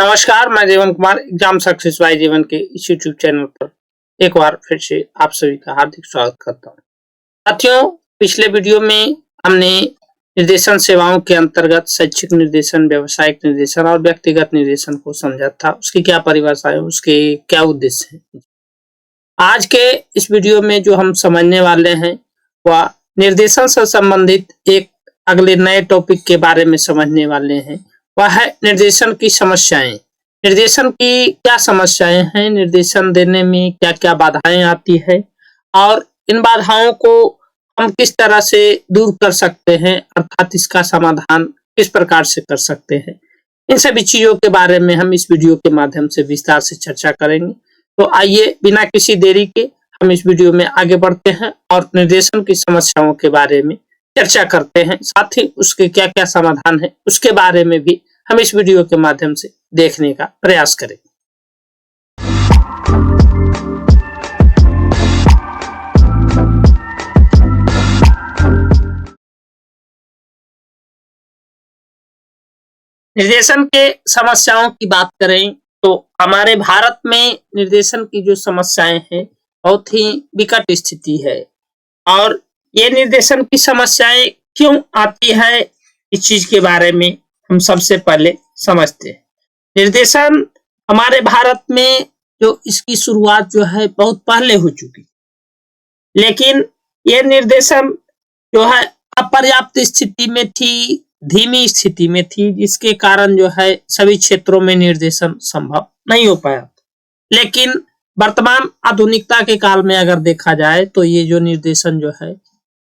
नमस्कार, मैं जीवन कुमार एग्जाम सक्सेस बाय जीवन के इस यूट्यूब चैनल पर एक बार फिर से आप सभी का हार्दिक स्वागत करता हूँ। साथियों, पिछले वीडियो में हमने निर्देशन सेवाओं के अंतर्गत शैक्षिक निर्देशन, व्यावसायिक निर्देशन और व्यक्तिगत निर्देशन को समझा था। उसकी क्या परिभाषा है, उसके क्या उद्देश्य है। आज के इस वीडियो में जो हम समझने वाले हैं वह निर्देशन से संबंधित एक अगले नए टॉपिक के बारे में समझने वाले हैं। वह है निर्देशन की समस्याएं। निर्देशन की क्या समस्याएं हैं, निर्देशन देने में क्या क्या बाधाएं आती है और इन बाधाओं को हम किस तरह से दूर कर सकते हैं, अर्थात इसका समाधान किस प्रकार से कर सकते हैं। इन सभी चीजों के बारे में हम इस वीडियो के माध्यम से विस्तार से चर्चा करेंगे। तो आइए बिना किसी देरी के हम इस वीडियो में आगे बढ़ते हैं और निर्देशन की समस्याओं के बारे में चर्चा करते हैं। साथ ही उसके क्या क्या समाधान है उसके बारे में भी हम इस वीडियो के माध्यम से देखने का प्रयास करेंगे। निर्देशन के समस्याओं की बात करें तो हमारे भारत में निर्देशन की जो समस्याएं हैं बहुत ही विकट स्थिति है और ये निर्देशन की समस्याएं क्यों आती है, इस चीज के बारे में हम सबसे पहले समझते हैं। निर्देशन हमारे भारत में जो इसकी शुरुआत जो है बहुत पहले हो चुकी, लेकिन ये निर्देशन जो है अपर्याप्त स्थिति में थी, धीमी स्थिति में थी, जिसके कारण जो है सभी क्षेत्रों में निर्देशन संभव नहीं हो पाया। लेकिन वर्तमान आधुनिकता के काल में अगर देखा जाए तो ये जो निर्देशन जो है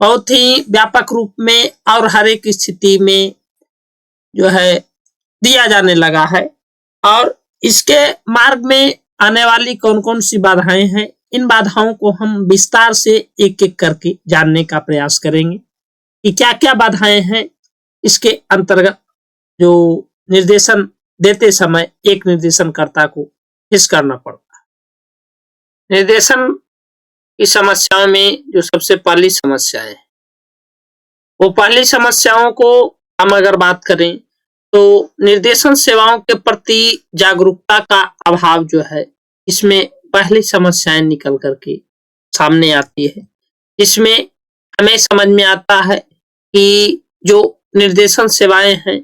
बहुत ही व्यापक रूप में और हर एक स्थिति में जो है दिया जाने लगा है। और इसके मार्ग में आने वाली कौन कौन सी बाधाएं हैं, इन बाधाओं को हम विस्तार से एक एक करके जानने का प्रयास करेंगे कि क्या क्या बाधाएं हैं इसके अंतर्गत जो निर्देशन देते समय एक निर्देशनकर्ता को फेस करना पड़ता है। निर्देशन की समस्याओं में जो सबसे पहली समस्या है, वो पहली समस्याओं को हम अगर बात करें तो निर्देशन सेवाओं के प्रति जागरूकता का अभाव जो है, इसमें पहली समस्याएं निकल करके सामने आती है। इसमें हमें समझ में आता है कि जो निर्देशन सेवाएं हैं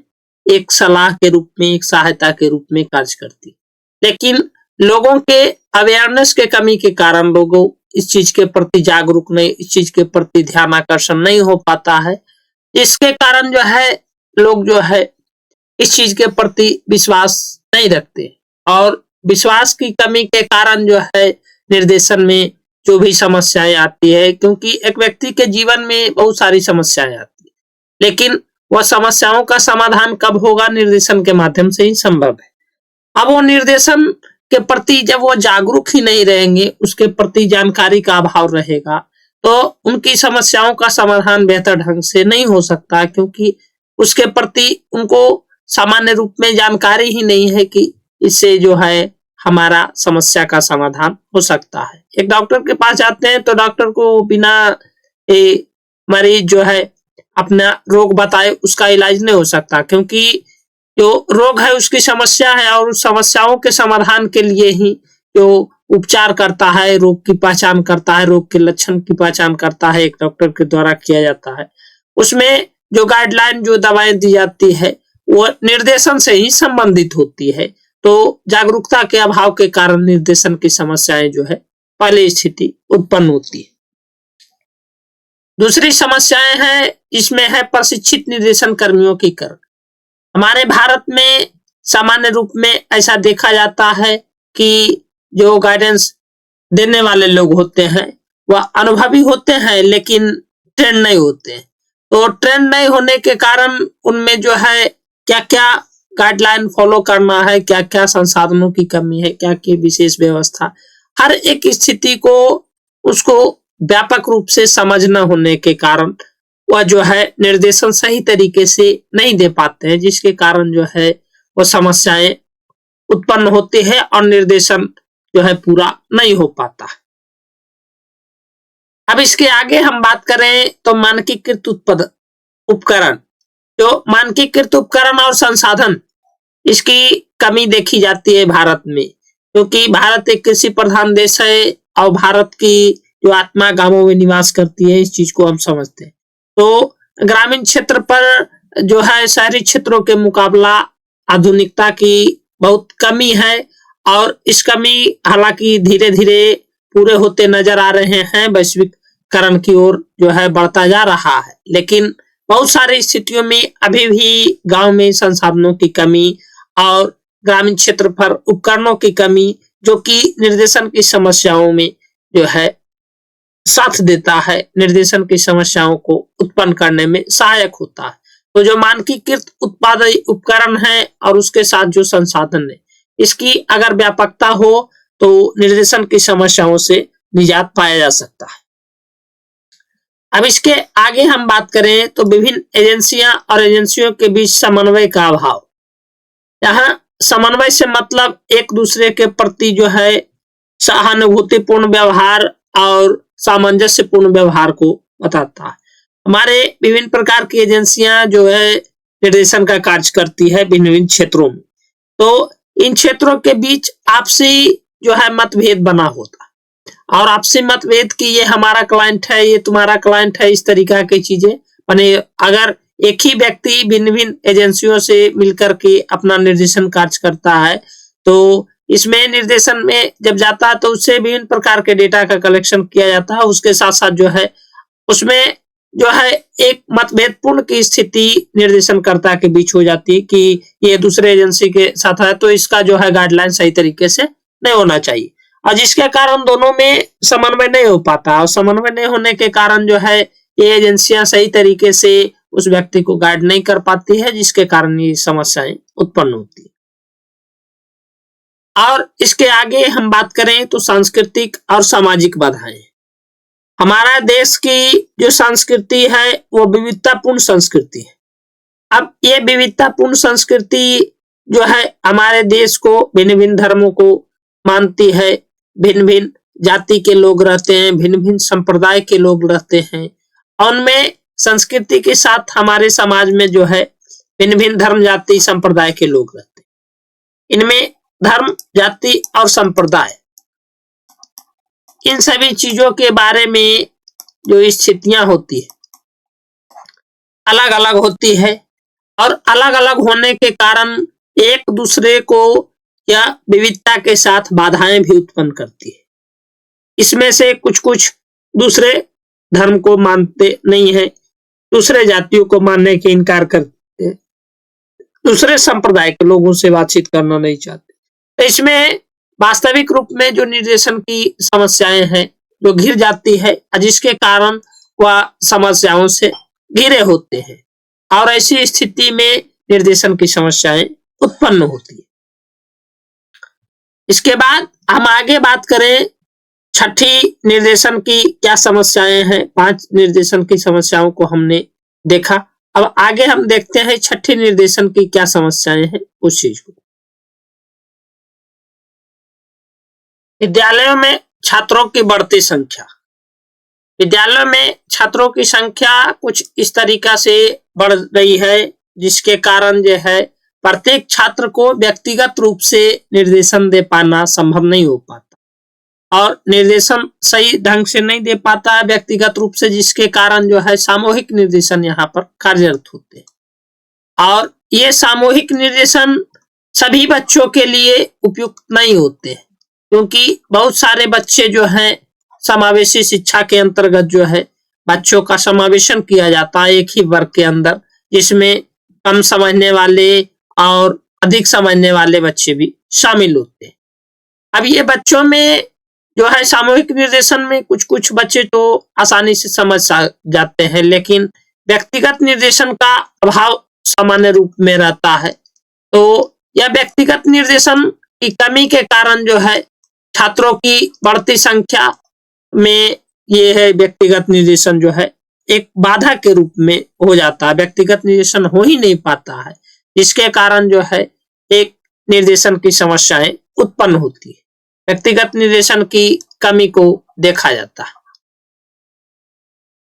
एक सलाह के रूप में, एक सहायता के रूप में कार्य करती, लेकिन लोगों के अवेयरनेस के कमी के कारण लोगों इस चीज के प्रति जागरूक नहीं, इस चीज के प्रति ध्यान आकर्षण नहीं हो पाता है। इसके कारण जो है लोग जो है इस चीज के प्रति विश्वास नहीं रखते और विश्वास की कमी के कारण जो है निर्देशन में जो भी समस्याएं आती है, क्योंकि एक व्यक्ति के जीवन में बहुत सारी समस्याएं आती है, लेकिन वह समस्याओं का समाधान कब होगा, निर्देशन के माध्यम से ही संभव है। अब वो निर्देशन के प्रति जब वो जागरूक ही नहीं रहेंगे, उसके प्रति जानकारी का अभाव रहेगा, तो उनकी समस्याओं का समाधान बेहतर ढंग से नहीं हो सकता, क्योंकि उसके प्रति उनको सामान्य रूप में जानकारी ही नहीं है कि इससे जो है हमारा समस्या का समाधान हो सकता है। एक डॉक्टर के पास जाते हैं तो डॉक्टर को बिना मरीज जो है अपना रोग बताए उसका इलाज नहीं हो सकता, क्योंकि जो रोग है उसकी समस्या है और उस समस्याओं के समाधान के लिए ही जो उपचार करता है, रोग की पहचान करता है, रोग के लक्षण की पहचान करता है, एक डॉक्टर के द्वारा किया जाता है। उसमें जो गाइडलाइन, जो दवाएं दी जाती है वो निर्देशन से ही संबंधित होती है। तो जागरूकता के अभाव के कारण निर्देशन की समस्याएं जो है पहली स्थिति उत्पन्न होती है। दूसरी समस्याएं हैं, इसमें है प्रशिक्षित निर्देशन कर्मियों की कमी। हमारे भारत में सामान्य रूप में ऐसा देखा जाता है कि जो गाइडेंस देने वाले लोग होते हैं वह अनुभवी होते हैं, लेकिन ट्रेन नहीं होते हैं। तो ट्रेन नहीं होने के कारण उनमें जो है क्या क्या गाइडलाइन फॉलो करना है, क्या क्या संसाधनों की कमी है, क्या क्या विशेष व्यवस्था, हर एक स्थिति को उसको व्यापक रूप से समझ न होने के कारण वह जो है निर्देशन सही तरीके से नहीं दे पाते हैं, जिसके कारण जो है वो समस्याएं उत्पन्न होती है और निर्देशन जो है पूरा नहीं हो पाता। अब इसके आगे हम बात करें तो मानकीकृत उपकरण, जो मानकीकृत उपकरण और संसाधन, इसकी कमी देखी जाती है भारत में, क्योंकि भारत एक कृषि प्रधान देश है और भारत की जो आत्मा गांवों में निवास करती है, इस चीज को हम समझते हैं। तो ग्रामीण क्षेत्र पर जो है शहरी क्षेत्रों के मुकाबला आधुनिकता की बहुत कमी है, और इस कमी हालांकि धीरे धीरे पूरे होते नजर आ रहे हैं, वैश्विकरण की ओर जो है बढ़ता जा रहा है। लेकिन बहुत सारी स्थितियों में अभी भी गांव में संसाधनों की कमी और ग्रामीण क्षेत्र पर उपकरणों की कमी, जो कि निर्देशन की समस्याओं में जो है साथ देता है, निर्देशन की समस्याओं को उत्पन्न करने में सहायक होता है। तो जो मानकीकृत उत्पाद उपकरण है और उसके साथ जो संसाधन है, इसकी अगर व्यापकता हो तो निर्देशन की समस्याओं से निजात पाया जा सकता है। अब इसके आगे हम बात करें तो विभिन्न एजेंसियां और एजेंसियों के बीच समन्वय का अभाव। यहाँ समन्वय से मतलब एक दूसरे के प्रति जो है सहानुभूतिपूर्ण व्यवहार और सामंजस्यपूर्ण व्यवहार को बताता है। हमारे विभिन्न प्रकार की एजेंसियां जो है निर्देशन का कार्य करती है भिन्न भिन्न क्षेत्रों में, तो इन क्षेत्रों के बीच आपसी जो है मतभेद बना होता है, और आपसी मतभेद की ये हमारा क्लाइंट है, ये तुम्हारा क्लाइंट है, इस तरीका की चीजें बने। अगर एक ही व्यक्ति भिन्न भिन्न एजेंसियों से मिलकर के अपना निर्देशन कार्य करता है, तो इसमें निर्देशन में जब जाता है तो उससे विभिन्न प्रकार के डेटा का कलेक्शन किया जाता है। उसके साथ साथ जो है उसमें जो है एक मतभेदपूर्ण की स्थिति निर्देशनकर्ता के बीच हो जाती है कि ये दूसरे एजेंसी के साथ है, तो इसका जो है गाइडलाइन सही तरीके से नहीं होना चाहिए, और जिसके कारण दोनों में समन्वय नहीं हो पाता, और समन्वय नहीं होने के कारण जो है ये एजेंसियां सही तरीके से उस व्यक्ति को गाइड नहीं कर पाती है, जिसके कारण ये समस्याएं उत्पन्न होती है। और इसके आगे हम बात करें तो सांस्कृतिक और सामाजिक बाधाएं। हमारा देश की जो संस्कृति है वो विविधतापूर्ण संस्कृति है। अब ये विविधतापूर्ण संस्कृति जो है हमारे देश को भिन्न भिन्न धर्मों को मानती है, भिन्न भिन्न जाति के लोग रहते हैं, भिन्न भिन्न संप्रदाय के लोग रहते हैं, और उनमें संस्कृति के साथ हमारे समाज में जो है भिन्न भिन्न धर्म जाति संप्रदाय के लोग रहते हैं। इनमें धर्म जाति और संप्रदाय, इन सभी चीजों के बारे में जो स्थितियां होती है अलग अलग होती है, और अलग अलग होने के कारण एक दूसरे को या विविधता के साथ बाधाएं भी उत्पन्न करती है। इसमें से कुछ कुछ दूसरे धर्म को मानते नहीं है, दूसरे जातियों को मानने के इनकार करते हैं, दूसरे संप्रदाय के लोगों से बातचीत करना नहीं चाहते। तो इसमें वास्तविक रूप में जो निर्देशन की समस्याएं हैं जो घिर जाती है, जिसके कारण वह समस्याओं से घिरे होते हैं, और ऐसी स्थिति में निर्देशन की समस्याएं उत्पन्न होती है। इसके बाद हम आगे बात करें छठी निर्देशन की क्या समस्याएं हैं। 5 निर्देशन की समस्याओं को हमने देखा, अब आगे हम देखते हैं छठी निर्देशन की क्या समस्याएं हैं उस चीज को। विद्यालयों में छात्रों की बढ़ती संख्या। विद्यालयों में छात्रों की संख्या कुछ इस तरीका से बढ़ रही है, जिसके कारण जो है प्रत्येक छात्र को व्यक्तिगत रूप से निर्देशन दे पाना संभव नहीं हो पाता, और निर्देशन सही ढंग से नहीं दे पाता है व्यक्तिगत रूप से, जिसके कारण जो है सामूहिक निर्देशन यहाँ पर कार्यरत होते हैं। और ये सामूहिक निर्देशन सभी बच्चों के लिए उपयुक्त नहीं होते, क्योंकि बहुत सारे बच्चे जो हैं समावेशी शिक्षा के अंतर्गत जो है बच्चों का समावेशन किया जाता है एक ही वर्ग के अंदर, जिसमें कम समझने वाले और अधिक समझने वाले बच्चे भी शामिल होते हैं। अब ये बच्चों में जो है सामूहिक निर्देशन में कुछ कुछ बच्चे तो आसानी से समझ जाते हैं, लेकिन व्यक्तिगत निर्देशन का अभाव सामान्य रूप में रहता है। तो यह व्यक्तिगत निर्देशन की कमी के कारण जो है छात्रों की बढ़ती संख्या में ये है व्यक्तिगत निर्देशन जो है एक बाधा के रूप में हो जाता है, व्यक्तिगत निर्देशन हो ही नहीं पाता है, जिसके कारण जो है एक निर्देशन की समस्याएं उत्पन्न होती है। व्यक्तिगत निर्देशन की कमी को देखा जाता है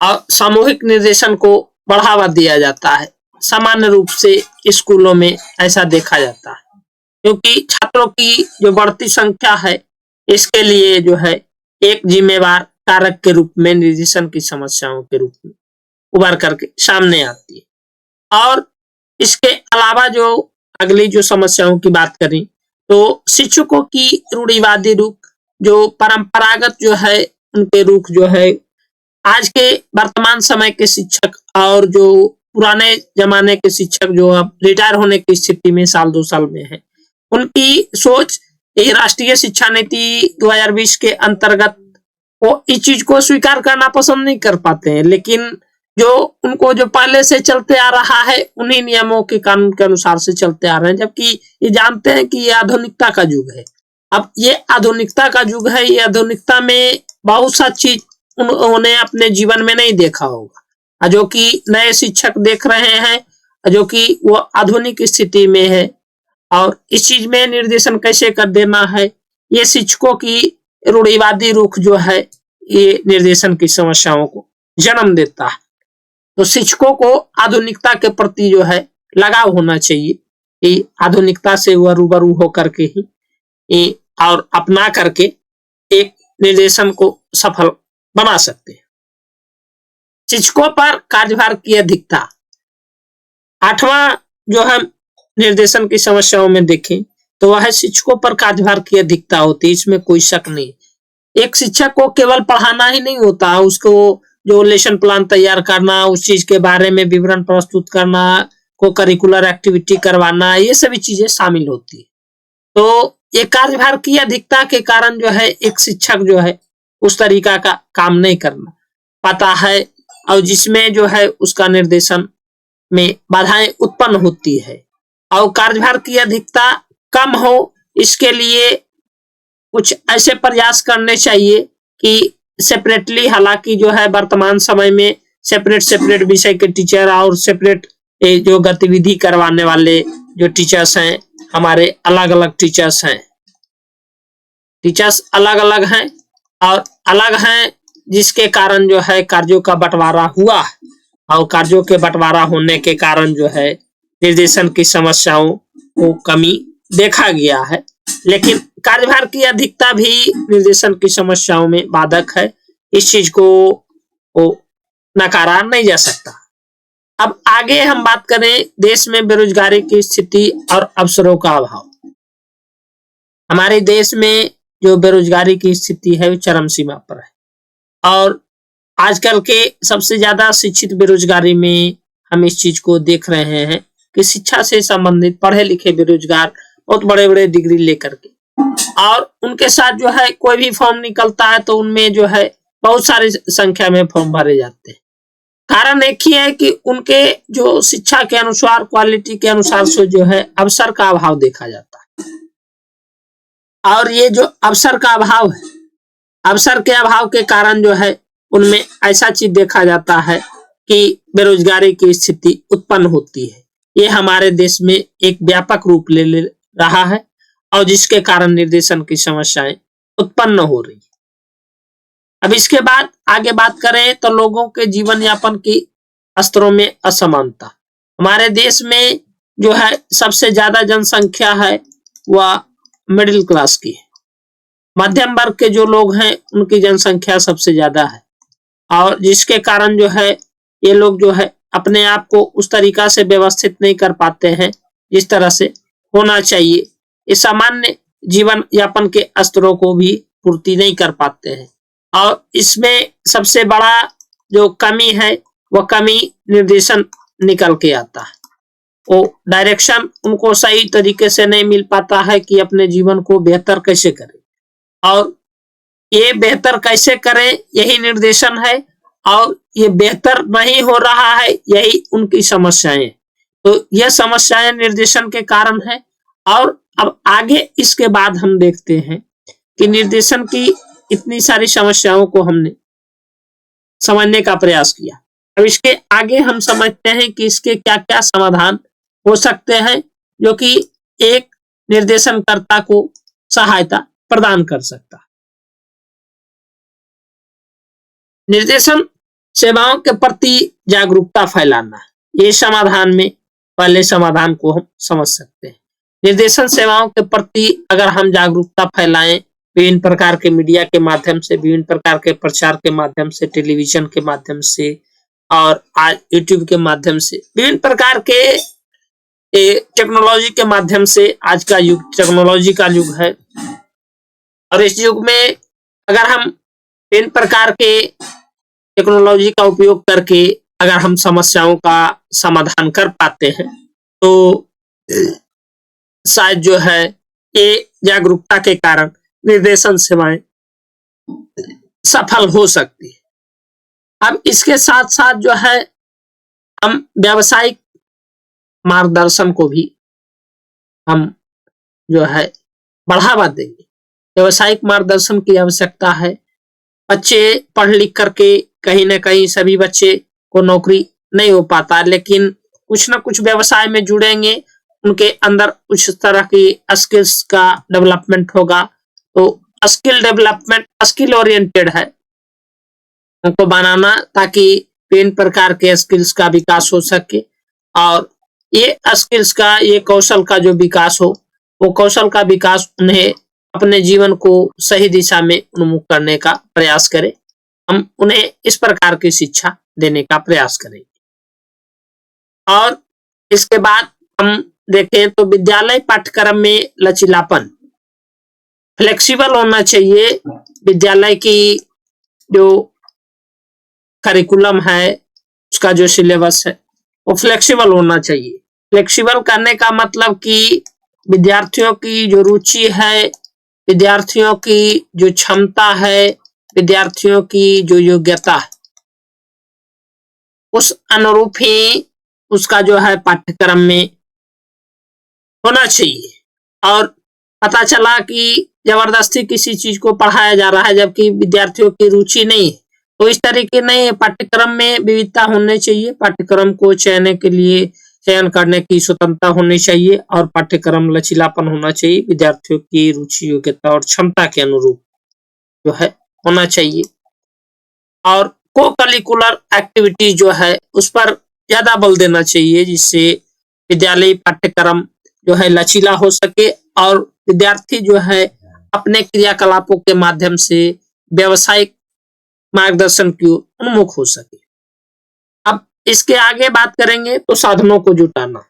और सामूहिक निर्देशन को बढ़ावा दिया जाता है। सामान्य रूप से स्कूलों में ऐसा देखा जाता है। क्योंकि छात्रों की जो बढ़ती संख्या है इसके लिए जो है एक जिम्मेवार कारक के रूप में निर्देशन की समस्याओं के रूप में उभर करके सामने आती है। और इसके अलावा जो अगली जो समस्याओं की बात करें तो शिक्षकों की रूढ़िवादी रुख, जो परंपरागत जो है उनके रुख जो है आज के वर्तमान समय के शिक्षक और जो पुराने जमाने के शिक्षक जो अब रिटायर होने की स्थिति में साल 2 साल में है, उनकी सोच ये राष्ट्रीय शिक्षा नीति 2020 के अंतर्गत वो इस चीज को स्वीकार करना पसंद नहीं कर पाते हैं, लेकिन जो उनको जो पहले से चलते आ रहा है उन्हीं नियमों के कानून के अनुसार से चलते आ रहे हैं, जबकि ये जानते हैं कि ये आधुनिकता का युग है। अब ये आधुनिकता का युग है, ये आधुनिकता में बहुत सा चीज उन्होंने अपने जीवन में नहीं देखा होगा, जो कि नए शिक्षक देख रहे हैं, जो कि वो आधुनिक स्थिति में है और इस चीज में निर्देशन कैसे कर देना है, ये शिक्षकों की रूढ़िवादी रुख जो है ये निर्देशन की समस्याओं को जन्म देता है। तो शिक्षकों को आधुनिकता के प्रति जो है लगाव होना चाहिए कि आधुनिकता से वह रूबरू होकर के ही और अपना करके एक निर्देशन को सफल बना सकते हैं। शिक्षकों पर कार्यभार की अधिकता, 8वां जो हम निर्देशन की समस्याओं में देखें तो वह शिक्षकों पर कार्यभार की अधिकता होती है, इसमें कोई शक नहीं। एक शिक्षक को केवल पढ़ाना ही नहीं होता, उसको जो लेसन प्लान तैयार करना, उस चीज के बारे में विवरण प्रस्तुत करना, को करिकुलर एक्टिविटी करवाना, ये सभी चीजें शामिल होती है। तो ये कार्यभार की अधिकता के कारण जो है एक शिक्षक जो है उस तरीका का काम नहीं करना पाता है और जिसमें जो है उसका निर्देशन में बाधाएं उत्पन्न होती है। और कार्यभार की अधिकता कम हो इसके लिए कुछ ऐसे प्रयास करने चाहिए कि सेपरेटली, हालांकि जो है वर्तमान समय में सेपरेट विषय के टीचर और सेपरेट जो गतिविधि करवाने वाले जो टीचर्स हैं, हमारे अलग अलग टीचर्स हैं, टीचर्स अलग अलग हैं और अलग हैं, जिसके कारण जो है कार्यों का बंटवारा हुआ और कार्यों के बंटवारा होने के कारण जो है निर्देशन की समस्याओं को कमी देखा गया है। लेकिन कार्यभार की अधिकता भी निर्देशन की समस्याओं में बाधक है, इस चीज को नकारा नहीं जा सकता। अब आगे हम बात करें देश में बेरोजगारी की स्थिति और अवसरों का अभाव। हमारे देश में जो बेरोजगारी की स्थिति है वो चरम सीमा पर है और आजकल के सबसे ज्यादा शिक्षित बेरोजगारी में हम इस चीज को देख रहे हैं कि शिक्षा से संबंधित पढ़े लिखे बेरोजगार बहुत बड़े बड़े डिग्री लेकर के, और उनके साथ जो है कोई भी फॉर्म निकलता है तो उनमें जो है बहुत सारी संख्या में फॉर्म भरे जाते हैं। कारण एक ही है कि उनके जो शिक्षा के अनुसार, क्वालिटी के अनुसार से जो है अवसर का अभाव देखा जाता है। और ये जो अवसर का अभाव है, अवसर के अभाव के कारण जो है उनमें ऐसा चीज देखा जाता है कि बेरोजगारी की स्थिति उत्पन्न होती है। ये हमारे देश में एक व्यापक रूप ले रहा है और जिसके कारण निर्देशन की समस्याएं उत्पन्न हो रही है। अब इसके बाद आगे बात करें तो लोगों के जीवन यापन की स्तरों में असमानता। हमारे देश में जो है सबसे ज्यादा जनसंख्या है वह मिडिल क्लास की है, मध्यम वर्ग के जो लोग हैं उनकी जनसंख्या सबसे ज्यादा है और जिसके कारण जो है ये लोग जो है अपने आप को उस तरीका से व्यवस्थित नहीं कर पाते हैं जिस तरह से होना चाहिए। ये सामान्य जीवन यापन के स्तरों को भी पूर्ति नहीं कर पाते हैं और इसमें सबसे बड़ा जो कमी है वह कमी निर्देशन निकल के आता है। वो डायरेक्शन उनको सही तरीके से नहीं मिल पाता है कि अपने जीवन को बेहतर कैसे करें, और ये बेहतर कैसे करें यही निर्देशन है और ये बेहतर नहीं हो रहा है यही उनकी समस्याएं। तो यह समस्याएं निर्देशन के कारण है। और अब आगे इसके बाद हम देखते हैं कि निर्देशन की इतनी सारी समस्याओं को हमने समझने का प्रयास किया। अब इसके आगे हम समझते हैं कि इसके क्या क्या समाधान हो सकते हैं जो कि एक निर्देशनकर्ता को सहायता प्रदान कर सकता है। निर्देशन सेवाओं के प्रति जागरूकता फैलाना, ये समाधान में पहले समाधान को हम समझ सकते हैं। निर्देशन सेवाओं के प्रति अगर हम जागरूकता फैलाएं, विभिन्न प्रकार के मीडिया के माध्यम से, विभिन्न प्रकार के प्रचार के माध्यम से, टेलीविजन के माध्यम से और आज यूट्यूब के माध्यम से, विभिन्न प्रकार के टेक्नोलॉजी के माध्यम से, आज का युग टेक्नोलॉजी का युग है और इस युग में अगर हम विभिन्न प्रकार के टेक्नोलॉजी का उपयोग करके अगर हम समस्याओं का समाधान कर पाते हैं तो शायद जो है ये जागरूकता के कारण निर्देशन सेवाएं सफल हो सकती है। अब इसके साथ साथ जो है हम व्यावसायिक मार्गदर्शन को भी हम जो है बढ़ावा देंगे। व्यावसायिक मार्गदर्शन की आवश्यकता है। बच्चे पढ़ लिख करके कहीं ना कहीं सभी बच्चे को नौकरी नहीं हो पाता, लेकिन कुछ ना कुछ व्यवसाय में जुड़ेंगे, उनके अंदर कुछ तरह की स्किल्स का डेवलपमेंट होगा। तो स्किल डेवलपमेंट स्किल ओरिएंटेड है उनको बनाना, ताकि विभिन्न प्रकार के स्किल्स का विकास हो सके और ये स्किल्स का, ये कौशल का जो विकास हो, वो कौशल का विकास उन्हें अपने जीवन को सही दिशा में उन्मुख करने का प्रयास करें। हम उन्हें इस प्रकार की शिक्षा देने का प्रयास करेंगे। और इसके बाद हम देखें तो विद्यालय पाठ्यक्रम में लचीलापन, फ्लेक्सिबल होना चाहिए। विद्यालय की जो करिकुलम है, उसका जो सिलेबस है, वो फ्लेक्सिबल होना चाहिए। फ्लेक्सिबल करने का मतलब कि विद्यार्थियों की जो रुचि है, विद्यार्थियों की जो क्षमता है, विद्यार्थियों की जो योग्यता है, उस अनुरूप ही उसका जो है पाठ्यक्रम में होना चाहिए। और पता चला कि जबरदस्ती किसी चीज को पढ़ाया जा रहा है जबकि विद्यार्थियों की रुचि नहीं है, तो इस तरीके नहीं, पाठ्यक्रम में विविधता होनी चाहिए। पाठ्यक्रम को चयन करने की स्वतंत्रता होनी चाहिए और पाठ्यक्रम लचीलापन होना चाहिए। विद्यार्थियों की रुचि, योग्यता और क्षमता के अनुरूप जो है होना चाहिए। और को करिकुलर एक्टिविटी जो है उस पर ज्यादा बल देना चाहिए, जिससे विद्यालय पाठ्यक्रम जो है लचीला हो सके और विद्यार्थी जो है अपने क्रियाकलापों के माध्यम से व्यावसायिक मार्गदर्शन की ओर उन्मुख हो सके। अब इसके आगे बात करेंगे तो साधनों को जुटाना।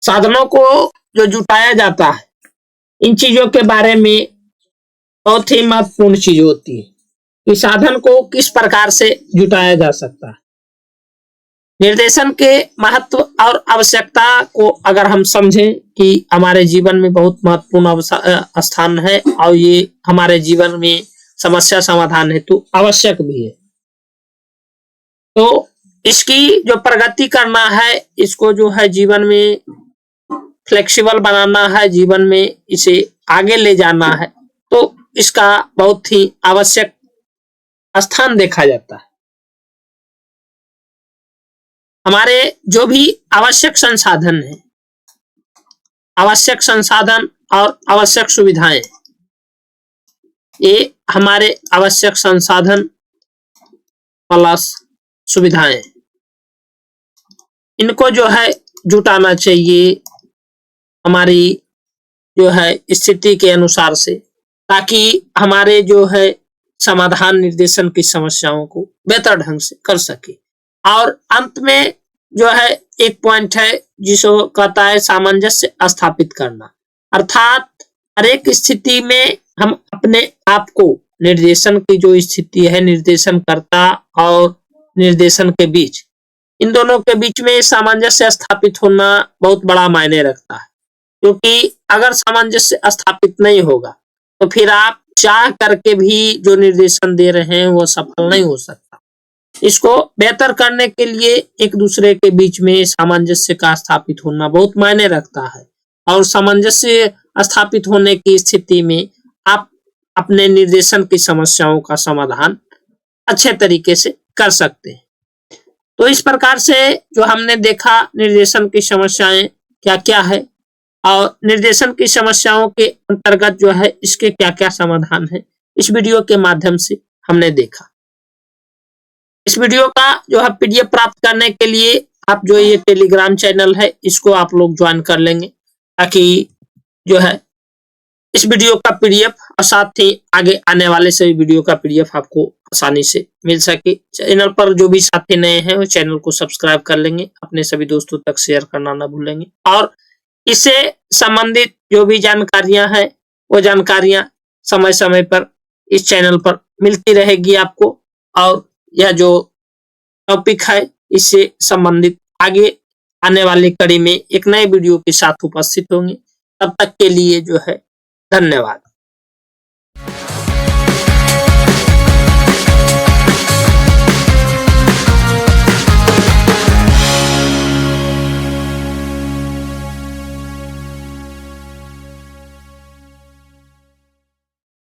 साधनों को जो जुटाया जाता है, इन चीजों के बारे में बहुत ही महत्वपूर्ण चीज होती है कि साधन को किस प्रकार से जुटाया जा सकता है। निर्देशन के महत्व और आवश्यकता को अगर हम समझें कि हमारे जीवन में बहुत महत्वपूर्ण स्थान है और ये हमारे जीवन में समस्या समाधान हेतु आवश्यक भी है, तो इसकी जो प्रगति करना है, इसको जो है जीवन में फ्लेक्सिबल बनाना है, जीवन में इसे आगे ले जाना है, तो इसका बहुत ही आवश्यक स्थान देखा जाता है। हमारे जो भी आवश्यक संसाधन और आवश्यक सुविधाएं, ये हमारे आवश्यक संसाधन प्लस सुविधाएं, इनको जो है जुटाना चाहिए हमारी जो है स्थिति के अनुसार से, ताकि हमारे जो है समाधान निर्देशन की समस्याओं को बेहतर ढंग से कर सके। और अंत में जो है एक पॉइंट है जिसको कहता है सामंजस्य स्थापित करना, अर्थात हर एक स्थिति में हम अपने आप को, निर्देशन की जो स्थिति है, निर्देशनकर्ता और निर्देशन के बीच, इन दोनों के बीच में सामंजस्य स्थापित होना बहुत बड़ा मायने रखता है। क्योंकि अगर सामंजस्य स्थापित नहीं होगा तो फिर आप चाह करके भी जो निर्देशन दे रहे हैं वो सफल नहीं हो सकता। इसको बेहतर करने के लिए एक दूसरे के बीच में सामंजस्य का स्थापित होना बहुत मायने रखता है और सामंजस्य स्थापित होने की स्थिति में आप अपने निर्देशन की समस्याओं का समाधान अच्छे तरीके से कर सकते हैं। तो इस प्रकार से जो हमने देखा निर्देशन की समस्याएं क्या क्या है और निर्देशन की समस्याओं के अंतर्गत जो है इसके क्या क्या समाधान है, इस वीडियो के माध्यम से हमने देखा। इस वीडियो का जो है पीडीएफ प्राप्त करने के लिए आप जो ये टेलीग्राम चैनल है इसको आप लोग ज्वाइन कर लेंगे, ताकि जो है इस वीडियो का पीडीएफ और साथ ही आगे आने वाले सभी वीडियो का पीडीएफ आपको आसानी से मिल सके। चैनल पर जो भी साथी नए हैं वो चैनल को सब्सक्राइब कर लेंगे, अपने सभी दोस्तों तक शेयर करना ना भूलेंगे और इससे संबंधित जो भी जानकारियां हैं वो जानकारियां समय समय पर इस चैनल पर मिलती रहेगी आपको। और यह जो टॉपिक है इससे संबंधित आगे आने वाली कड़ी में एक नए वीडियो के साथ उपस्थित होंगे। तब तक के लिए जो है धन्यवाद।